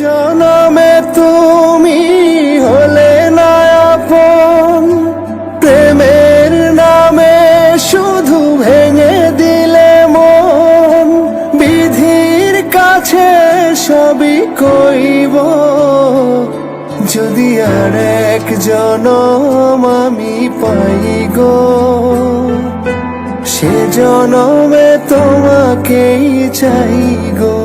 জনমে তুমি হলে না আপন, প্রেমের নামে শুধু ভেঙে দিলে মন। বিধির কাছে সবই কইব, যদি আর এক জনম আমি পাই গো, সে জনমে তোমাকেই চাই গো।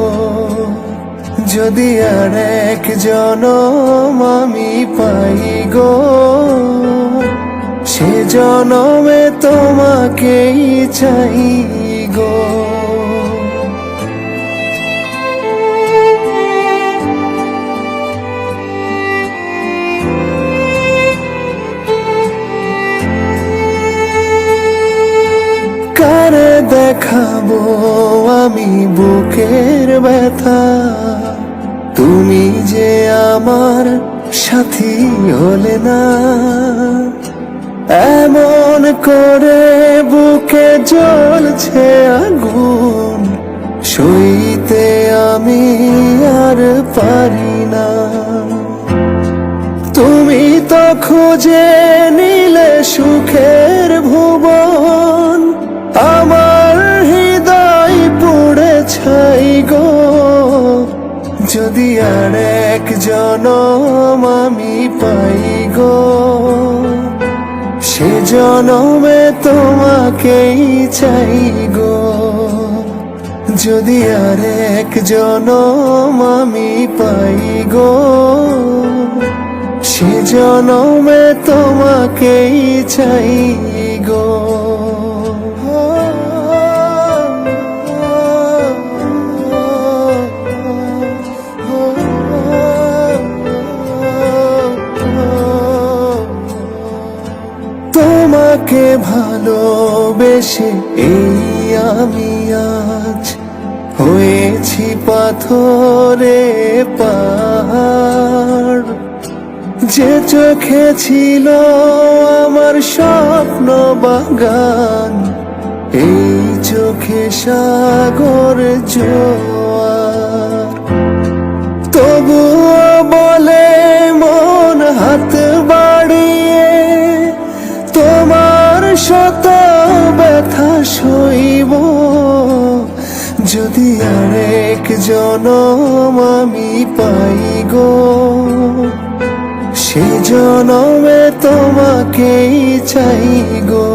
যদি আর এক জনম আমি পাই গো, সে জনমে তোমাকেই চাই গো। কারে দেখাবো আমি বুকের ব্যথা, তুমি যে আমার সাথী হলে না। এমন করে বুকে জ্বলছে আগুন, সইতে আমি আর পারি না। তুমি তো খুঁজে নিলে সুখের ভুবন, আমার হৃদয় পুড়ে ছাই গো। যদি আর এক জনম আমি পাই গো, সে জনমে তোমাকেই চাই গো। যদি আর এক জনম আমি পাই গো, সে জনমে তোমাকেই চাই গো। তোমাকে ভালোবেসে এই আমি আজ হয়েছি পাথরে পাহাড়। যে চোখে ছিল আমার স্বপ্ন বাগান, এই চোখে সাগর জোয়ার। তবুও বলে মন হাত বাড়িয়ে, তোমার শত ব্যথা সইব। যদি আর এক জনম আমি পাই গো, সে জনমে তোমাকেই চাই গো।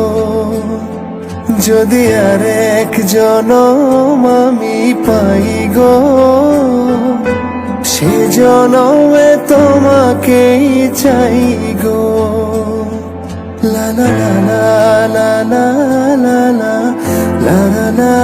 যদি আর এক জনম আমি পাই গো, সে জনমে তোমাকেই চাই গো। লা লা লা লা লা লা লা লা লা লা।